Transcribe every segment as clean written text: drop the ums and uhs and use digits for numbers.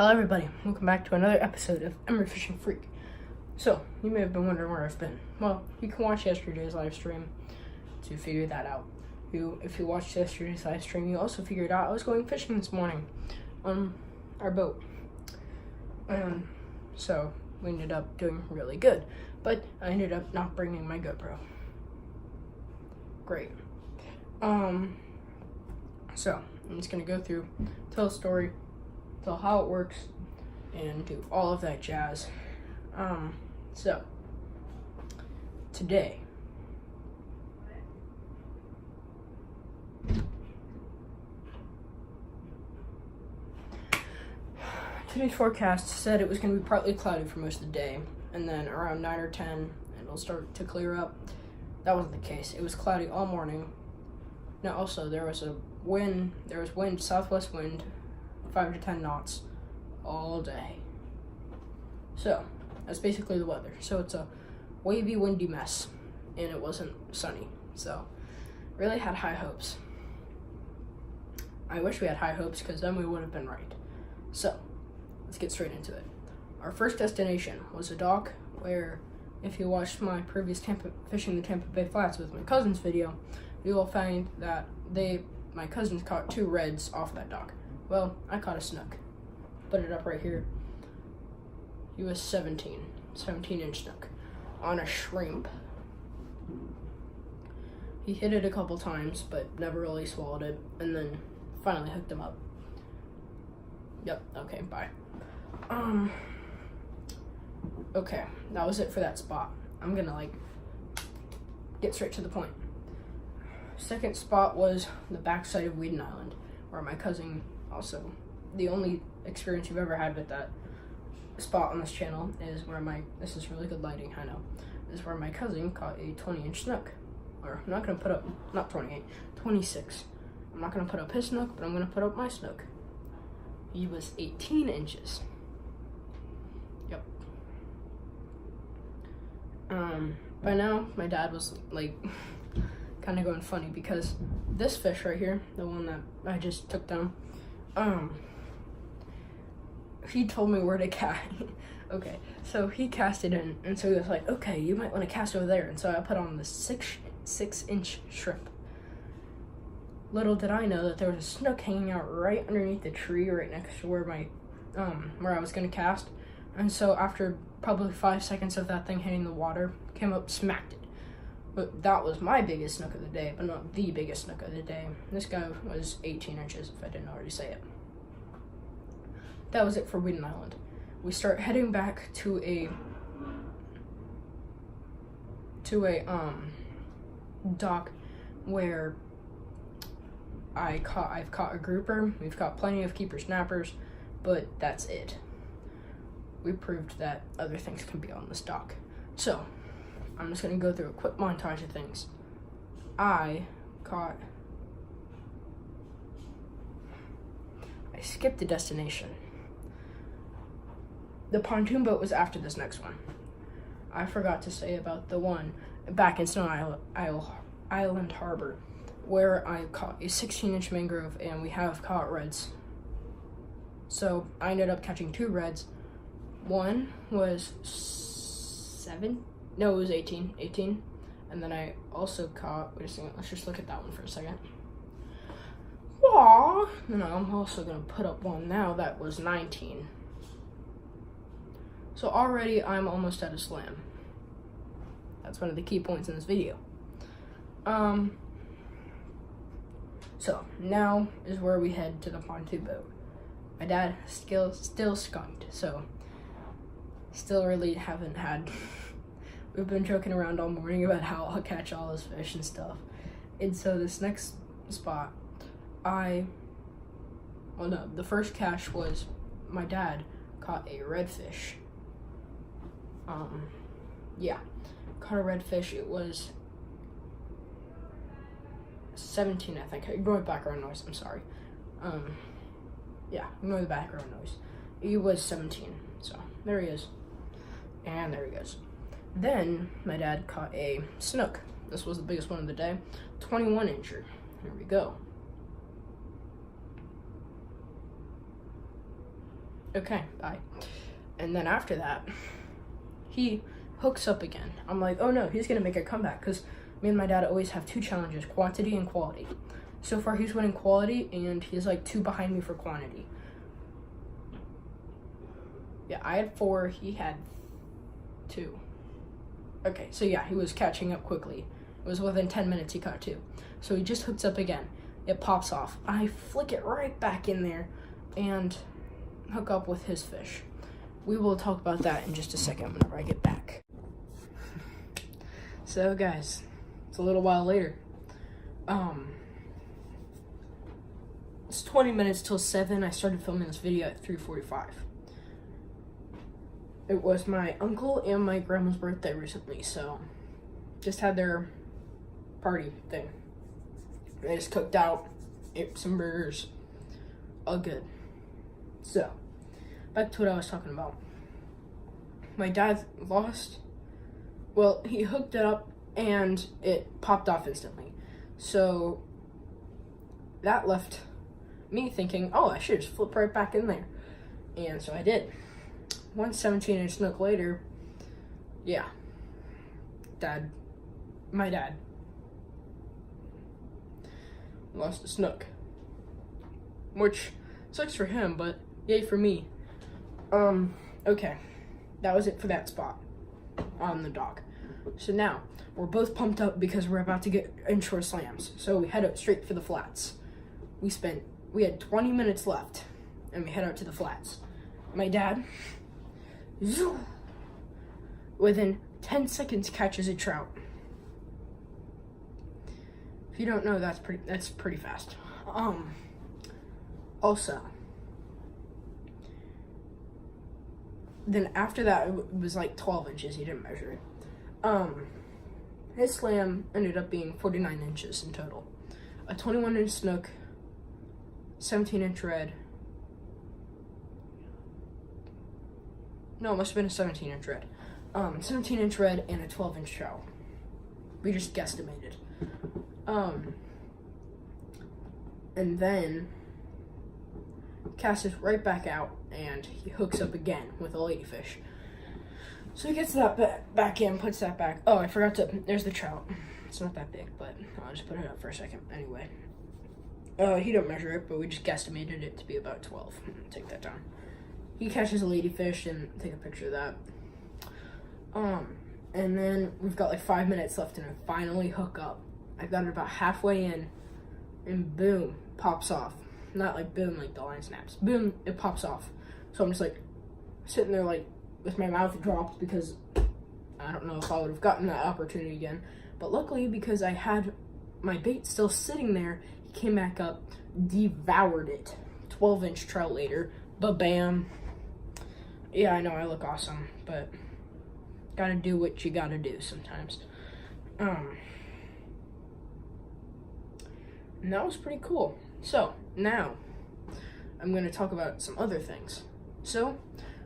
Hello everybody, welcome back to another episode of Emery Fishing Freak. So, you may have been wondering where I've been. Well, you can watch yesterday's live stream to figure that out. If you watched yesterday's live stream, you also figured out I was going fishing this morning on our boat. And so, we ended up doing really good. But I ended up not bringing my GoPro. Great. So, I'm just going to go through, tell a story, tell how it works, and do all of that jazz. So, today, today's forecast said it was going to be partly cloudy for most of the day, and then around 9 or 10, it'll start to clear up. That wasn't the case. It was cloudy all morning. Now, also, there was wind, southwest wind, 5 to 10 knots all day. So, that's basically the weather. So, it's a wavy, windy mess, and it wasn't sunny. So, really had high hopes. I wish we had high hopes, because then we would have been right. So, let's get straight into it. Our first destination was a dock where, if you watched my previous fishing the Tampa Bay Flats with my cousin's video, you will find that my cousins caught 2 reds off that dock. Well, I caught a snook. Put it up right here. He was 17-inch snook on a shrimp. He hit it a couple times, but never really swallowed it, and then finally hooked him up. Yep, okay, bye. Okay, that was it for that spot. I'm gonna, get straight to the point. Second spot was the backside of Weeden Island, where my cousin, also, the only experience you've ever had with that spot on this channel is where this is really good lighting, I know, is where my cousin caught a 20-inch snook. Or, I'm not gonna put up, not 28, 26. I'm not gonna put up his snook, but I'm gonna put up my snook. He was 18 inches. Yep. By now, my dad was, kind of going funny, because this fish right here, the one that I just took down, he told me where to cast. Okay, so he cast it in, and so he was like, okay, you might want to cast over there, and so I put on the 6-inch shrimp. Little did I know that there was a snook hanging out right underneath the tree right next to where where I was going to cast, and so after probably 5 seconds of that thing hitting the water, came up, smacked it. But that was my biggest snook of the day, but not the biggest snook of the day. This guy was 18 inches, if I didn't already say it. That was it for Weeden Island. We start heading back to a dock where I've caught a grouper. We've caught plenty of keeper snappers, but that's it. We proved that other things can be on this dock. So, I'm just going to go through a quick montage of things. I skipped the destination. The pontoon boat was after this next one. I forgot to say about the one back in Stone Island Harbor, where I caught a 16-inch mangrove, and we have caught reds. So, I ended up catching 2 reds. One was 7. No, it was 18. And then I also caught, wait a second, let's just look at that one for a second. Aww. And I'm also going to put up one now that was 19. So already I'm almost at a slam. That's one of the key points in this video. So now is where we head to the pontoon boat. My dad still skunked, so still really haven't had... We've been joking around all morning about how I'll catch all his fish and stuff. And so this next spot, the first catch was my dad caught a redfish. Caught a redfish. It was 17, I think. Ignore the background noise, I'm sorry. Ignore the background noise. He was 17, so there he is. And there he goes. Then, my dad caught a snook. This was the biggest one of the day. 21-incher. Here we go. Okay, bye. And then after that, he hooks up again. I'm like, oh no, he's gonna make a comeback, because me and my dad always have 2 challenges, quantity and quality. So far he's winning quality, and he's like 2 behind me for quantity. Yeah, I had 4, he had 2. Okay, so yeah, he was catching up quickly. It was within 10 minutes he caught 2. So he just hooks up again. It pops off. I flick it right back in there and hook up with his fish. We will talk about that in just a second whenever I get back. So guys, it's a little while later. It's 20 minutes till 7. I started filming this video at 3:45. It was my uncle and my grandma's birthday recently, so just had their party thing. They just cooked out, ate some burgers, all good. So, back to what I was talking about. My dad lost, well, he hooked it up and it popped off instantly. So, that left me thinking, oh, I should just flip right back in there. And so I did. One 17-inch snook later, yeah, my dad lost a snook, which sucks for him, but yay for me. Okay, that was it for that spot on the dock. So now we're both pumped up because we're about to get inshore slams. So we head out straight for the flats. We had 20 minutes left, and we head out to the flats. My dad, within 10 seconds, catches a trout. If you don't know, that's pretty fast. Also, then after that, it was like 12 inches. He didn't measure it. His slam ended up being 49 inches in total. A 21-inch snook, 17-inch red. No, it must have been a 17-inch red. 17-inch red and a 12-inch trout. We just guesstimated. And then casts it right back out, and he hooks up again with a ladyfish. So he gets that back in, puts that back. Oh, I forgot to, there's the trout. It's not that big, but I'll just put it up for a second. Anyway. He didn't measure it, but we just guesstimated it to be about 12. Take that down. He catches a ladyfish and take a picture of that. And then we've got like 5 minutes left, and I finally hook up. I got it about halfway in, and boom, pops off. Not like boom, like the line snaps. Boom, it pops off. So I'm just like sitting there like with my mouth dropped, because I don't know if I would have gotten that opportunity again. But luckily, because I had my bait still sitting there, he came back up, devoured it. 12-inch trout later, ba-bam. Yeah, I know I look awesome, but gotta do what you gotta do sometimes. And that was pretty cool. So, now, I'm gonna talk about some other things. So,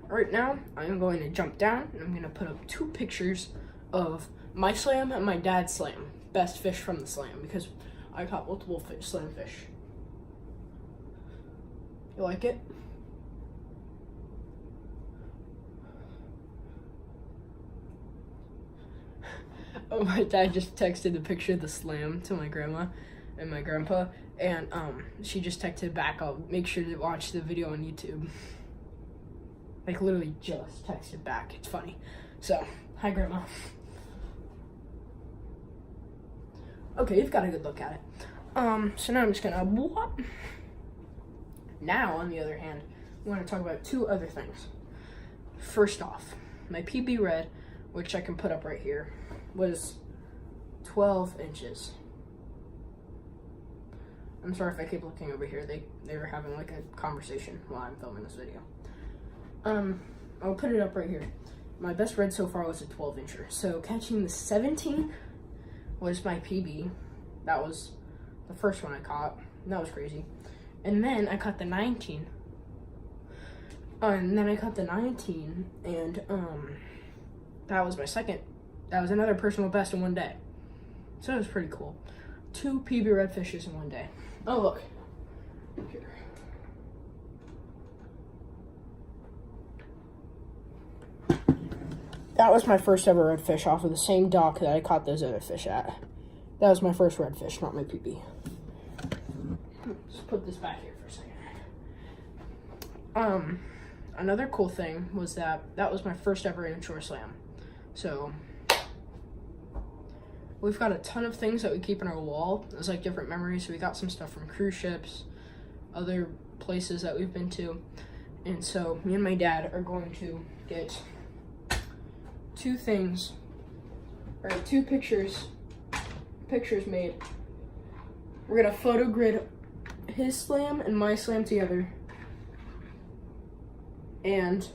right now, I'm going to jump down, and I'm gonna put up 2 pictures of my slam and my dad's slam. Best fish from the slam, because I caught multiple slam fish. You like it? Oh, my dad just texted a picture of the slam to my grandma and my grandpa, and she just texted back, I'll make sure to watch the video on YouTube. Like, literally just texted back. It's funny. So, hi, Grandma. Okay, you've got a good look at it. So now I'm just gonna whoop. Now, on the other hand, I want to talk about 2 other things. First off, my PB red, which I can put up right here, was 12 inches. I'm sorry if I keep looking over here. They were having like a conversation while I'm filming this video. I'll put it up right here. My best red so far was a 12-incher. So catching the 17 was my PB. That was the first one I caught. That was crazy. And then I caught the 19. And then I caught the 19, and that was my second. That was another personal best in one day. So it was pretty cool. 2 PB red fishes in one day. Oh, look. Here. that was my first ever redfish off of the same dock that I caught those other fish at. That was my first redfish, not my PB. Just put this back here for a second. Another cool thing was that was my first ever inshore slam. So we've got a ton of things that we keep in our wall. It's like different memories. So we got some stuff from cruise ships, other places that we've been to. And so me and my dad are going to get two pictures made. We're gonna photo grid his slam and my slam together, and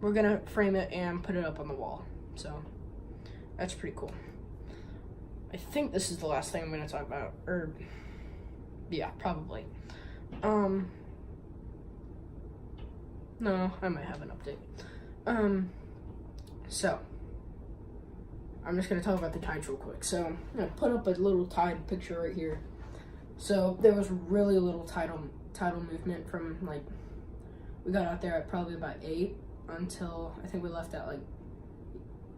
we're gonna frame it and put it up on the wall. So that's pretty cool. I think this is the last thing I'm gonna talk about, or yeah, probably. No, I might have an update. So I'm just gonna talk about the tides real quick. So I'm gonna put up a little tide picture right here. So there was really little tidal movement from, like, we got out there at probably about 8 until I think we left at like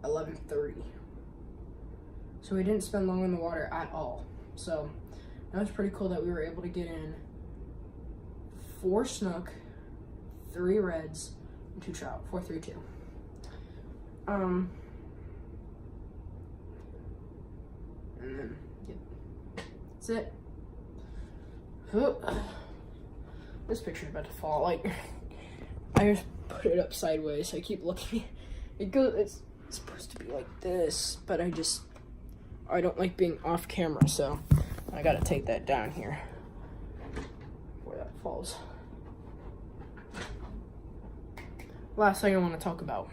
11:30. So we didn't spend long in the water at all. So that was pretty cool that we were able to get in 4 snook, 3 reds, and 2 trout. 4, 3, 2. And then, yeah, that's it. This picture's about to fall. Like, I just put it up sideways. I keep looking. It's supposed to be like this, but I don't like being off camera, so I gotta take that down here before that falls. Last thing I want to talk about.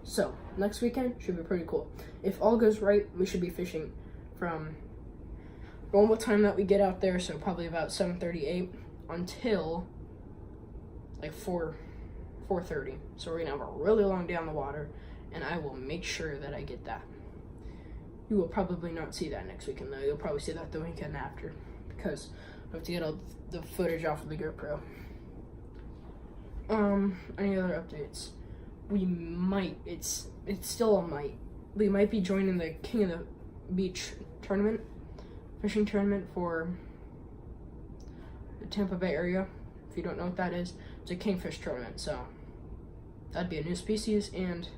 So next weekend should be pretty cool. If all goes right, we should be fishing from normal time that we get out there, so probably about 7:38 until like 4:30. So we're gonna have a really long day on the water, and I will make sure that I get that. You will probably not see that next weekend though. You'll probably see that the weekend after, because I have to get all the footage off of the GoPro. Any other updates? We might, it's still a might. We might be joining the King of the Beach tournament, fishing tournament for the Tampa Bay area. If you don't know what that is, it's a kingfish tournament, so that'd be a new species and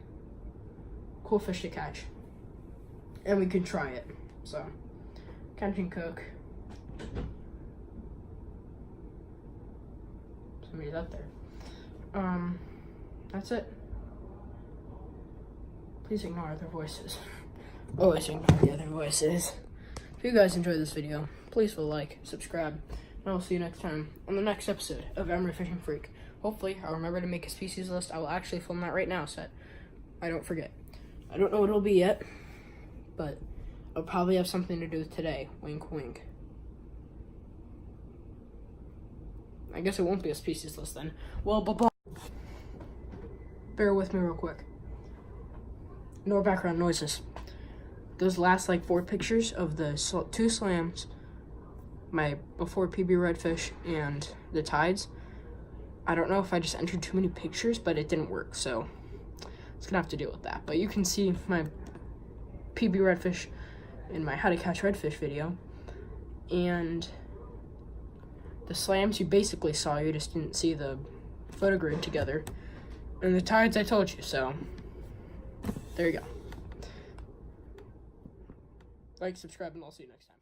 cool fish to catch. And we could try it. So, catch and cook. Somebody's out there. That's it. Please ignore other voices. Always ignore the other voices. If you guys enjoyed this video, please feel like, subscribe, and I will see you next time on the next episode of Emery Fishing Freak. Hopefully, I'll remember to make a species list. I will actually film that right now, so I don't forget. I don't know what it'll be yet, but I'll probably have something to do with today. Wink, wink. I guess it won't be a species list then. Well, bear with me real quick. No background noises. Those last like 4 pictures of the 2 slams, my before PB redfish, and the tides. I don't know if I just entered too many pictures, but it didn't work, so it's gonna have to deal with that. But you can see my PB redfish in my how to catch redfish video, and the slams you basically saw, you just didn't see the photo grid together. And the tides I told you, so there you go. Like, subscribe, and I'll see you next time.